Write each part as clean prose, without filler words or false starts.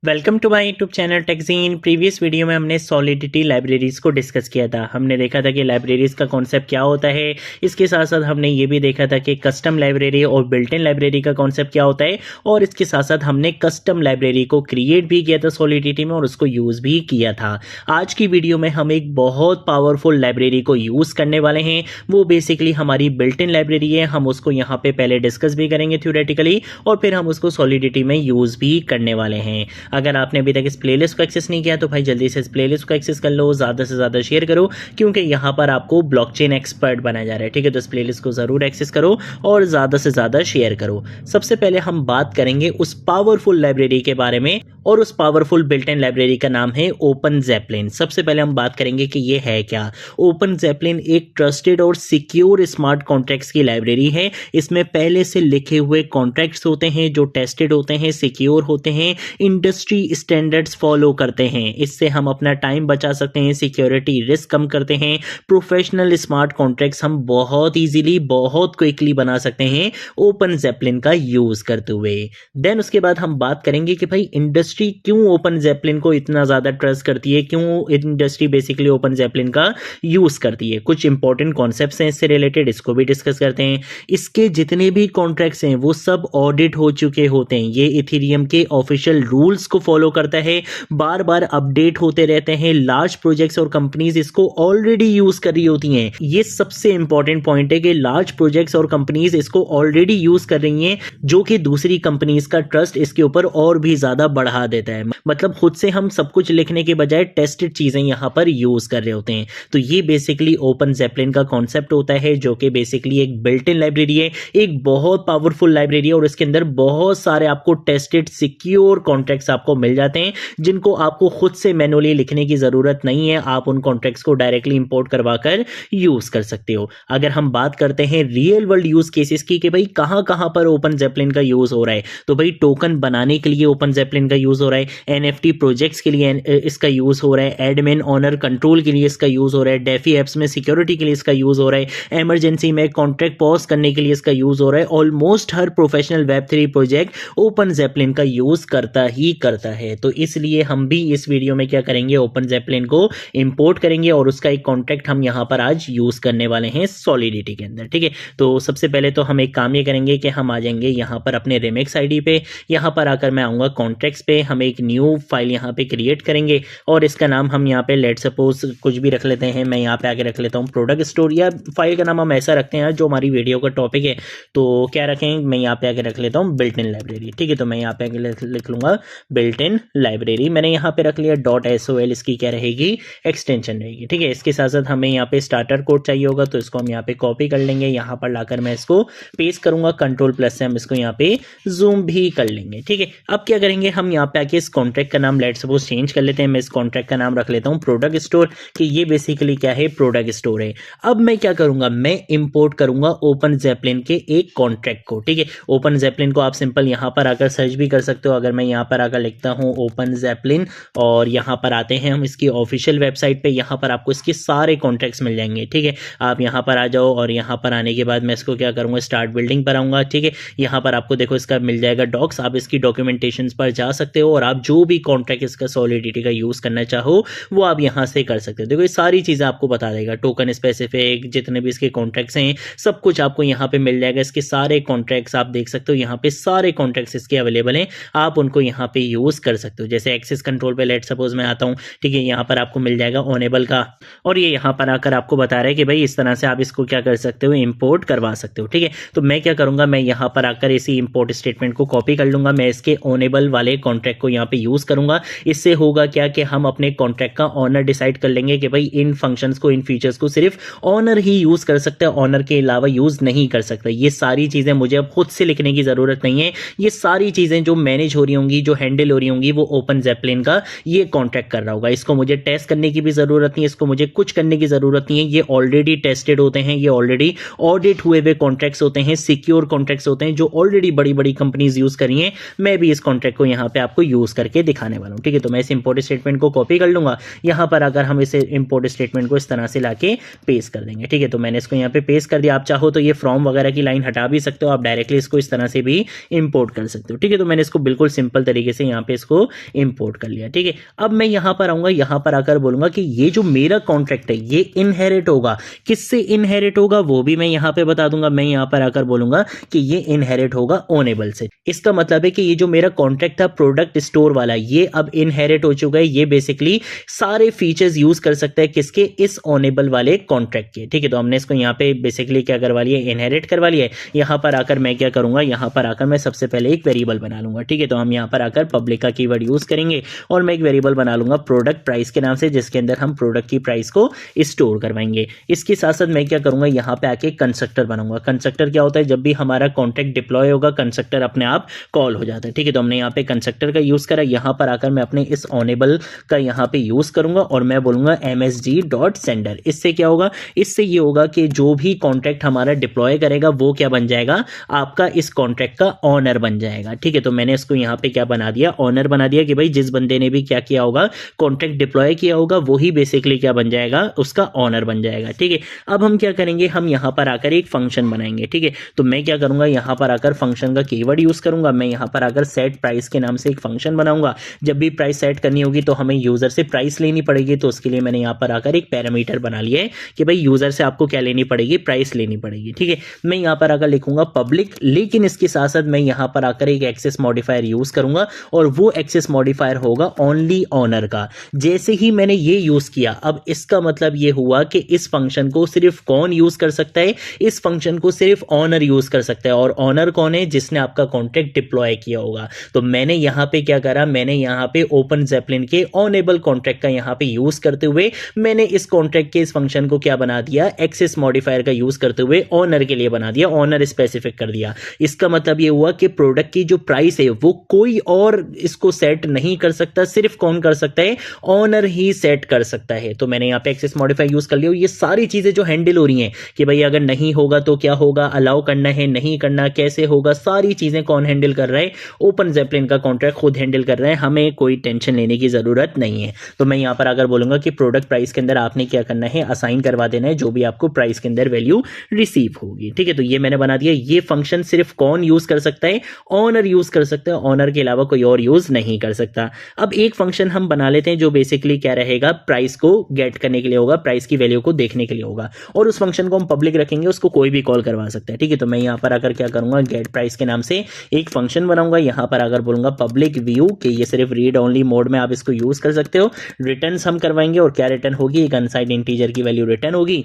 Welcome to my YouTube channel Techjeen. Previous video में हमने solidity libraries को discuss किया था। हमने देखा था कि लाइब्रेरीज का कॉन्सेप्ट क्या होता है। इसके साथ साथ हमने ये भी देखा था कि कस्टम लाइब्रेरी और बिल्ट इन लाइब्रेरी का कॉन्सेप्ट क्या होता है, और इसके साथ साथ हमने कस्टम लाइब्रेरी को क्रिएट भी किया था सॉलिडिटी में और उसको यूज़ भी किया था। आज की वीडियो में हम एक बहुत पावरफुल लाइब्रेरी को यूज़ करने वाले हैं। वो बेसिकली हमारी बिल्ट इन लाइब्रेरी है। हम उसको यहाँ पे पहले डिस्कस भी करेंगे थ्योरेटिकली, और फिर हम उसको सॉलिडिटी में यूज़ भी करने वाले हैं। अगर आपने अभी तक इस प्लेलिस्ट को एक्सेस नहीं किया तो भाई जल्दी से इस प्लेलिस्ट को एक्सेस कर लो, ज़्यादा से ज़्यादा शेयर करो, क्योंकि यहाँ पर आपको ब्लॉकचेन एक्सपर्ट बनाया जा रहा है। ठीक है, तो इस प्लेलिस्ट को ज़रूर एक्सेस करो और ज़्यादा से ज़्यादा शेयर करो। सबसे पहले हम बात करेंगे उस पावरफुल लाइब्रेरी के बारे में, और उस पावरफुल बिल्ट इन लाइब्रेरी का नाम है ओपन ज़ैपलिन। सबसे पहले हम बात करेंगे कि ये है क्या। ओपन ज़ैपलिन एक ट्रस्टेड और सिक्योर स्मार्ट कॉन्ट्रैक्ट्स की लाइब्रेरी है। इसमें पहले से लिखे हुए कॉन्ट्रैक्ट्स होते हैं जो टेस्टेड होते हैं, सिक्योर होते हैं, इंडस्ट्री स्टैंडर्ड्स फॉलो करते हैं। इससे हम अपना टाइम बचा सकते हैं, सिक्योरिटी रिस्क कम करते हैं। प्रोफेशनल स्मार्ट कॉन्ट्रैक्ट्स हम बहुत इजीली, बहुत क्विकली बना सकते हैं ओपन ज़ैपलिन का यूज़ करते हुए। देन उसके बाद हम बात करेंगे कि भाई इंडस्ट्री क्यों ओपन ज़ैपलिन को इतना ज़्यादा ट्रस्ट करती है, क्यों इंडस्ट्री बेसिकली ओपन ज़ैपलिन का यूज़ करती है। कुछ इंपॉर्टेंट कॉन्सेप्ट्स हैं इससे रिलेटेड, इसको भी डिस्कस करते हैं। इसके जितने भी कॉन्ट्रैक्ट्स हैं वो सब ऑडिट हो चुके होते हैं। ये इथेरियम के ऑफिशियल रूल्स को फॉलो करता है, बार बार अपडेट होते रहते हैं। लार्ज प्रोजेक्ट्स और कंपनीज इसको ऑलरेडी यूज कर रही होती हैं। ये सबसे इंपॉर्टेंट पॉइंट है कि लार्ज प्रोजेक्ट्स और कंपनीज इसको ऑलरेडी यूज कर रही हैं, जो कि दूसरी कंपनीज का ट्रस्ट इसके ऊपर और भी ज्यादा बढ़ा देता है। मतलब खुद से हम सब कुछ लिखने के बजाय टेस्टेड चीजें यहां पर यूज कर रहे होते हैं। तो ये बेसिकली ओपन ज़ैपलिन का कॉन्सेप्ट होता है, जो कि बेसिकली एक बिल्ट इन लाइब्रेरी है, एक बहुत पावरफुल लाइब्रेरी है, और इसके अंदर बहुत सारे आपको टेस्टेड सिक्योर कॉन्ट्रैक्ट्स आपको मिल जाते हैं, जिनको आपको खुद से मैनुअली लिखने की जरूरत नहीं है। आप उन कॉन्ट्रैक्ट्स को डायरेक्टली इंपोर्ट करवाकर यूज कर सकते हो। अगर हम बात करते हैं रियल वर्ल्ड यूज केसेस की कि भाई कहां कहां पर ओपन ज़ैपलिन का यूज हो रहा है, तो भाई टोकन बनाने के लिए ओपन ज़ैपलिन का यूज हो रहा है, एनएफटी प्रोजेक्ट्स के लिए इसका यूज हो रहा है, एडमिन ऑनर कंट्रोल के लिए इसका यूज हो रहा है, डेफी एप्स में सिक्योरिटी के लिए इसका यूज हो रहा है, इमरजेंसी में कॉन्ट्रैक्ट पॉज करने के लिए इसका यूज हो रहा है। ऑलमोस्ट हर प्रोफेशनल वेब3 प्रोजेक्ट ओपन ज़ैपलिन का यूज करता ही करता है। तो इसलिए हम भी इस वीडियो में क्या करेंगे, ओपन ज़ैपलिन को इंपोर्ट करेंगे और उसका एक कॉन्ट्रैक्ट हम यहां पर आज यूज करने वाले हैं सॉलिडिटी के अंदर। ठीक है, तो सबसे पहले तो हम एक काम ये करेंगे कि हम आ जाएंगे यहां पर अपने रिमिक्स आईडी पे। यहां पर आकर मैं आऊंगा कॉन्ट्रैक्ट्स पे, हम एक न्यू फाइल यहां पे क्रिएट करेंगे और इसका नाम हम यहां पे लेट सपोज कुछ भी रख लेते हैं। मैं यहां पे आके रख लेता हूं प्रोडक्ट स्टोर, या फाइल का नाम हम ऐसा रखते हैं जो हमारी वीडियो का टॉपिक है। तो क्या रखें, मैं यहाँ पे आके रख लेता हूँ बिल्ट इन लाइब्रेरी। ठीक है, तो मैं यहाँ पे आके लिख लूंगा बिल्ट इन लाइब्रेरी। मैंने यहाँ पे रख लिया .sol, इसकी क्या रहेगी, एक्सटेंशन रहेगी। ठीक है, इसके साथ साथ हमें यहाँ पे स्टार्टर कोड चाहिए होगा, तो इसको हम यहाँ पे कॉपी कर लेंगे। यहाँ पर लाकर मैं इसको पेस्ट करूंगा, कंट्रोल+ से हम इसको यहाँ पे जूम भी कर लेंगे। ठीक है, अब क्या करेंगे, हम यहाँ पे आके इस कॉन्ट्रैक्ट का नाम लेट सपोज चेंज कर लेते हैं। मैं इस कॉन्ट्रैक्ट का नाम रख लेता हूँ प्रोडक्ट स्टोर, कि ये बेसिकली क्या है, प्रोडक्ट स्टोर है। अब मैं क्या करूंगा, मैं इंपोर्ट करूंगा ओपन ज़ैपलिन के एक कॉन्ट्रैक्ट को। ठीक है, ओपन ज़ैपलिन को आप सिंपल यहाँ पर आकर सर्च भी कर सकते हो। अगर मैं यहाँ पर आकर लिखता हूँ ओपन ज़ैपलिन और यहाँ पर आते हैं हम इसकी ऑफिशियल वेबसाइट पे, यहाँ पर आपको इसके सारे कॉन्ट्रैक्ट्स मिल जाएंगे। ठीक है, आप यहाँ पर आ जाओ और यहाँ पर आने के बाद मैं इसको क्या करूँगा, स्टार्ट बिल्डिंग पर आऊँगा। ठीक है, यहाँ पर आपको देखो इसका मिल जाएगा डॉक्स, आप इसकी डॉक्यूमेंटेशन पर जा सकते हो और आप जो भी कॉन्ट्रैक्ट इसका सॉलिडिटी का यूज़ करना चाहो वो आप यहाँ से कर सकते हो। देखो ये सारी चीज़ें आपको बता देगा, टोकन स्पेसिफिक जितने भी इसके कॉन्ट्रैक्ट्स हैं सब कुछ आपको यहाँ पे मिल जाएगा। इसके सारे कॉन्ट्रैक्ट्स आप देख सकते हो, यहाँ पे सारे कॉन्ट्रैक्ट्स इसके अवेलेबल हैं, आप उनको यहाँ पे यूज़ कर सकते हो। जैसे एक्सेस कंट्रोल पे लेट सपोज मैं आता हूँ, ठीक है, यहाँ पर आपको मिल जाएगा ऑनेबल का, और ये यहाँ पर आकर आपको बता रहा है कि भाई इस तरह से आप इसको क्या कर सकते हो, इंपोर्ट करवा सकते हो। ठीक है, तो मैं क्या करूँगा, मैं यहाँ पर आकर इसी इंपोर्ट स्टेटमेंट को कॉपी कर लूँगा, मैं इसके ऑनेबल वाले कॉन्ट्रैक्ट को यहाँ पे यूज़ करूँगा। इससे होगा क्या कि हम अपने कॉन्ट्रैक्ट का ऑनर डिसाइड कर लेंगे कि भाई इन फंक्शंस को, इन फीचर्स को सिर्फ ऑनर ही यूज़ कर सकते हैं, ऑनर के अलावा यूज़ नहीं कर सकता। ये सारी चीज़ें मुझे अब खुद से लिखने की ज़रूरत नहीं है। ये सारी चीज़ें जो मैनेज हो रही होंगी, जो हैंडल हो रही होंगी, वो ओपन ज़ैपलिन का ये कॉन्ट्रैक्ट कर रहा होगा। इसको मुझे टेस्ट करने की भी ज़रूरत नहीं है, इसको मुझे कुछ करने की ज़रूरत नहीं है। ये ऑलरेडी टेस्टेड होते हैं, ये ऑलरेडी ऑडिट हुए हुए कॉन्ट्रैक्ट्स होते हैं, सिक्योर कॉन्ट्रैक्ट्स होते हैं, जो ऑलरेडी बड़ी बड़ी कंपनीज यूज़ करी हैं। मैं भी इस कॉन्ट्रैक्ट को यहाँ पे आपको यूज़ करके दिखाने वाला हूँ। ठीक है, तो मैं इस इंपोर्ट स्टेटमेंट को कॉपी कर लूँगा। यहाँ पर अगर हम इसे इंपोर्ट स्टेटमेंट को इस तरह से लाके पेस्ट कर देंगे। ठीक है, तो मैंने इसको यहाँ पे पेस्ट कर दिया। आप चाहो तो ये फ्रॉम वगैरह की लाइन हटा भी सकते हो, आप डायरेक्टली इसको इस तरह से भी इंपोर्ट कर सकते हो। ठीक है, तो मैंने इसको बिल्कुल सिंपल तरीके से यहाँ पे इसको इंपोर्ट कर लिया। ठीक है, अब मैं यहाँ पर आऊंगा, यहाँ पर आकर बोलूंगा कि ये जो मेरा कॉन्ट्रैक्ट है ये इनहेरिट होगा। किससे इनहेरिट होगा वो भी मैं यहाँ पे बता दूंगा। मैं यहाँ पर आकर बोलूंगा कि ये इनहेरिट होगा ओनेबल से। इसका मतलब है कि ये जो मेरा कॉन्ट्रैक्ट था प्रोडक्ट स्टोर वाला, ये अब इनहेरिट हो चुका है। ये बेसिकली सारे फीचर्स यूज कर सकता है किसके, इस ओनेबल वाले कॉन्ट्रैक्ट के। ठीक है, तो हमने इसको यहाँ पे बेसिकली क्या करवा लिया, इनहेरिट करवा लिया है। यहाँ पर आकर मैं क्या करूंगा, यहाँ पर आकर मैं सबसे पहले एक वेरिएबल बना लूंगा। ठीक है, तो हम यहाँ पर आकर पब्लिक का कीवर्ड यूज करेंगे और मैं एक वेरिएबल बना लूंगा प्रोडक्ट प्राइस के नाम से, जिसके अंदर हम प्रोडक्ट की प्राइस को स्टोर करवाएंगे। इसके साथ साथ मैं क्या करूंगा, यहाँ पे आके कंस्ट्रक्टर बनाऊंगा। कंस्ट्रक्टर क्या होता है, जब भी हमारा कॉन्ट्रैक्ट डिप्लॉय होगा कंस्ट्रक्टर अपने आप कॉल हो जाता है। ठीक है, तो हमने यहाँ पे कंस्ट्रक्टर का यूज करा। यहाँ पर आकर मैं अपने इस ऑनेबल का यहाँ पे यूज करूंगा और मैं बोलूंगा msg.sender। इससे क्या होगा, इससे ये होगा कि जो भी कॉन्ट्रैक्ट हमारा डिप्लॉय करेगा वो क्या बन जाएगा, आपका इस कॉन्ट्रैक्ट का ऑनर बन जाएगा। ठीक है, तो मैंने इसको यहाँ पे क्या बना दिया, ऑनर बना दिया कि भाई जिस बंदे ने भी क्या किया होगा, कॉन्ट्रैक्ट डिप्लॉय किया होगा, वही बेसिकली क्या बन जाएगा, उसका ऑनर बन जाएगा। ठीक है, अब हम क्या करेंगे, हम यहाँ पर आकर एक फंक्शन बनाएंगे। ठीक है, तो मैं क्या करूंगा, यहाँ पर आकर फंक्शन का कीवर्ड यूज करूंगा। मैं यहाँ पर आकर सेट प्राइस के नाम से एक फंक्शन बनाऊंगा। जब भी प्राइस सेट करनी होगी तो हमें यूजर से प्राइस लेनी पड़ेगी, तो उसके लिए मैंने यहाँ पर आकर एक पैरामीटर बना लिया है कि भाई यूजर से आपको क्या लेनी पड़ेगी, प्राइस लेनी पड़ेगी। ठीक है, मैं यहाँ पर आकर लिखूंगा पब्लिक, लेकिन इसके साथ साथ मैं यहाँ पर आकर एक एक्सेस मॉडिफायर यूज करूंगा और वो एक्सेस मॉडिफायर होगा ओनली ऑनर का। जैसे ही मैंने ये यूज किया, अब इसका मतलब ये हुआ कि इस फंक्शन को सिर्फ कौन यूज कर सकता है, इस फंक्शन को सिर्फ ऑनर यूज कर सकता है। और ऑनर कौन है, जिसने आपका कॉन्ट्रैक्ट डिप्लॉय किया होगा। तो मैंने यहाँ पे क्या करा, मैंने यहाँ पे ओपन ज़ेपलिन के ऑनेबल कॉन्ट्रैक्ट का यहाँ पे यूज करते हुए मैंने इस कॉन्ट्रैक्ट के इस फंक्शन को क्या बना दिया, एक्सेस मॉडिफायर का यूज करते हुए ऑनर के लिए बना दिया, ऑनर स्पेसिफिक कर दिया। इसका मतलब ये हुआ कि प्रोडक्ट की जो प्राइस है वो कोई और इसको सेट नहीं कर सकता, सिर्फ कौन कर सकता है, ऑनर ही सेट कर सकता है। तो मैंने यहाँ पे एक्सेस मॉडिफायर यूज कर लिया। ये सारी चीजें जो हैंडल हो रही हैं कि भाई अगर नहीं होगा तो क्या होगा, अलाउ करना है, नहीं करना, कैसे होगा, सारी चीजें कौन हैंडल कर रहा है, ओपन ज़ेपलिन का कॉन्ट्रैक्ट खुद हैंडल कर रहा है। हमें कोई टेंशन लेने की जरूरत नहीं है। तो मैं यहाँ पर अगर बोलूंगा कि प्रोडक्ट प्राइस के अंदर आपने क्या करना है, असाइन करवा देना है जो भी आपको प्राइस के अंदर वैल्यू रिसीव होगी। ठीक है, तो ये मैंने बना दिया। ये फंक्शन सिर्फ कौन यूज कर सकता है, ऑनर यूज कर सकता है, ऑनर के अलावा कोई और यूज नहीं कर सकता। अब एक फंक्शन हम बना लेते हैं जो बेसिकली क्या रहेगा, प्राइस को गेट करने के लिए होगा, प्राइस की वैल्यू को देखने के लिए होगा, और उस फंक्शन को हम पब्लिक रखेंगे, उसको कोई भी कॉल करवा सकता है। ठीक है, तो मैं यहाँ पर आकर क्या करूंगा, गेट प्राइस के नाम से एक फंक्शन बनाऊंगा। यहाँ पर अगर बोलूंगा पब्लिक व्यू कि ये सिर्फ रीड ओनली मोड में आप इसको यूज कर सकते हो। रिटर्न हम करवाएंगे और क्या रिटर्न होगी, एक अनसाइंड इंटीजर की वैल्यू रिटर्न होगी।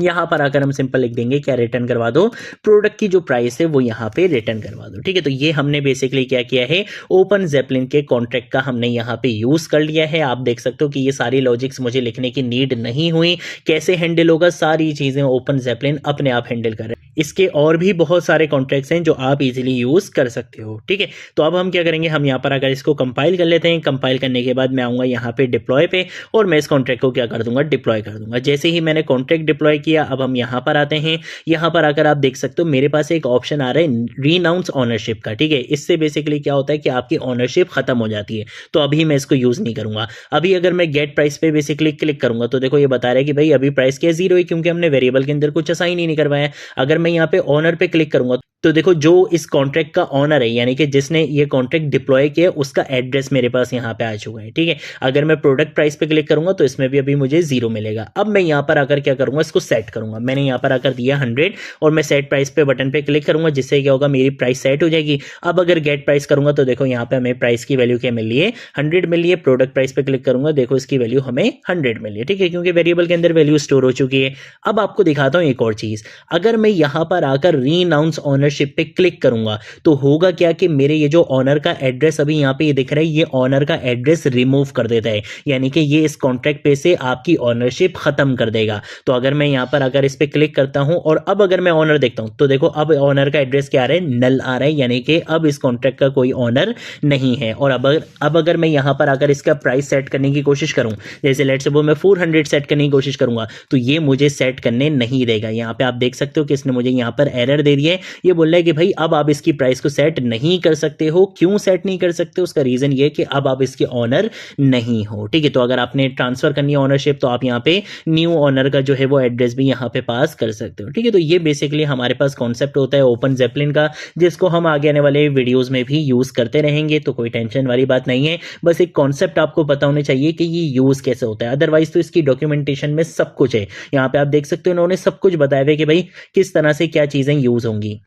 यहां पर आकर हम सिंपल लिख देंगे क्या रिटर्न करवा दो, प्रोडक्ट की जो प्राइस है वो यहां पे रिटर्न करवा दो। ठीक है, तो ये हमने बेसिकली क्या किया है, ओपन ज़ेपलिन के कॉन्ट्रैक्ट का हमने यहां पे यूज कर लिया है। आप देख सकते हो कि ये सारी लॉजिक्स मुझे लिखने की नीड नहीं हुई। कैसे हैंडल होगा, सारी चीजें ओपन ज़ेपलिन अपने आप हैंडल कर रहे हैं। इसके और भी बहुत सारे कॉन्ट्रैक्ट्स हैं जो आप इजीली यूज कर सकते हो। ठीक है, तो अब हम क्या करेंगे, हम यहाँ पर अगर इसको कंपाइल कर लेते हैं। कंपाइल करने के बाद मैं आऊंगा यहाँ पे डिप्लॉय पे और मैं इस कॉन्ट्रैक्ट को क्या कर दूंगा, डिप्लॉय कर दूंगा। जैसे ही मैंने कॉन्ट्रैक्ट डिप्लॉय किया, अब हम यहाँ पर आते हैं। यहाँ पर आकर आप देख सकते हो मेरे पास एक ऑप्शन आ रहा है रीनाउंस ऑनरशिप का। ठीक है, इससे बेसिकली क्या होता है कि आपकी ऑनरशिप खत्म हो जाती है, तो अभी मैं इसको यूज नहीं करूंगा। अभी अगर मैं गेट प्राइस पे बेसिकली क्लिक करूंगा तो देखो ये बता रहा है कि भाई अभी प्राइस क्या 0 है, क्योंकि हमने वेरिएबल के अंदर कुछ असाइन ही नहीं करवाया। अगर मैं यहाँ पे ऑनर पे क्लिक करूंगा तो देखो जो इस कॉन्ट्रैक्ट का ऑनर है, यानी कि जिसने ये कॉन्ट्रैक्ट डिप्लॉय किया, उसका एड्रेस मेरे पास यहाँ पे आ चुका है। ठीक है, अगर मैं प्रोडक्ट प्राइस पे क्लिक करूंगा तो इसमें भी अभी मुझे 0 मिलेगा। अब मैं यहाँ पर आकर क्या करूंगा, इसको सेट करूंगा। मैंने यहाँ पर आकर दिया 100 और मैं सेट प्राइस पे बटन पे क्लिक करूंगा, जिससे क्या होगा, मेरी प्राइस सेट हो जाएगी। अब अगर गेट प्राइस करूंगा तो देखो यहाँ पे हमें प्राइस की वैल्यू क्या मिल रही है, 100 मिल रही है। प्रोडक्ट प्राइस पे क्लिक करूंगा, देखो इसकी वैल्यू हमें 100 मिल रही है। ठीक है, क्योंकि वेरिएबल के अंदर वैल्यू स्टोर हो चुकी है। अब आपको दिखाता हूं एक और चीज, अगर मैं यहाँ पर आकर रीनाउंस ऑनरशिप पे क्लिक करूंगा तो होगा क्या कि मेरे ये जो ऑनर का एड्रेस अभी यहाँ पे ये दिख रहा है, ये ऑनर का एड्रेस रिमूव कर देता है, यानी कि ये इस कॉन्ट्रैक्ट पे से आपकी ऑनरशिप खत्म कर देगा। तो अगर मैं यहाँ पर अगर इस पे क्लिक करता हूं और अब अगर मैं ऑनर देखता हूं तो देखो अब ऑनर का एड्रेस क्या आ रहा है, नल आ रहा है, यानी कि अब इस कॉन्ट्रैक्ट का कोई ऑनर नहीं है। और अब अगर मैं यहाँ पर आकर इसका प्राइस सेट करने की कोशिश करूं, जैसे लेट्स सपोज मैं 400 सेट करने की कोशिश करूंगा, तो ये मुझे सेट करने नहीं देगा। यहाँ पे आप देख सकते हो कि इसने मुझे यहाँ पर एरर दे दिया है, ये बोल रहा है कि भाई अब आप इसकी प्राइस को सेट नहीं कर सकते हो। क्यों सेट नहीं कर सकते, उसका रीजन ये कि अब आप इसके ऑनर नहीं हो। ठीक है, तो अगर आपने ट्रांसफर करनी है ओनरशिप तो आप यहाँ पे न्यू ओनर का जो है वो एड्रेस भी यहाँ पे पास कर सकते हो। ठीक है, तो ये बेसिकली हमारे पास कॉन्सेप्ट होता है ओपन जेपलिन का, जिसको हम आगे आने वाले वीडियोस में भी यूज करते रहेंगे। तो कोई टेंशन वाली बात नहीं है, बस एक कॉन्सेप्ट आपको पता होना चाहिए कि ये यूज कैसे होता है। अदरवाइज तो इसकी डॉक्यूमेंटेशन में सब कुछ है, यहाँ पे आप देख सकते हो उन्होंने सब कुछ बताया हुआ कि भाई किस तरह से क्या चीजें यूज होंगी।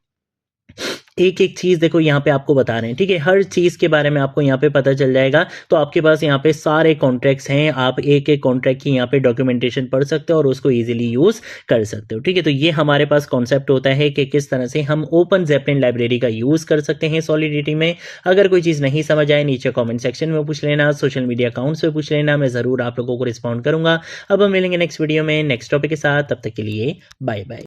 एक एक चीज देखो यहाँ पे आपको बता रहे हैं। ठीक है, हर चीज के बारे में आपको यहाँ पे पता चल जाएगा। तो आपके पास यहाँ पे सारे कॉन्ट्रैक्ट्स हैं, आप एक एक कॉन्ट्रैक्ट की यहाँ पे डॉक्यूमेंटेशन पढ़ सकते हो और उसको इजीली यूज कर सकते हो। ठीक है, तो ये हमारे पास कॉन्सेप्ट होता है कि किस तरह से हम ओपन जेपलिन लाइब्रेरी का यूज कर सकते हैं सॉलिडिटी में। अगर कोई चीज नहीं समझ आए नीचे कॉमेंट सेक्शन में पूछ लेना, सोशल मीडिया अकाउंट्स में पूछ लेना, मैं जरूर आप लोगों को रिस्पॉन्ड करूंगा। अब हम मिलेंगे नेक्स्ट वीडियो में नेक्स्ट टॉपिक के साथ, तब तक के लिए बाय बाय।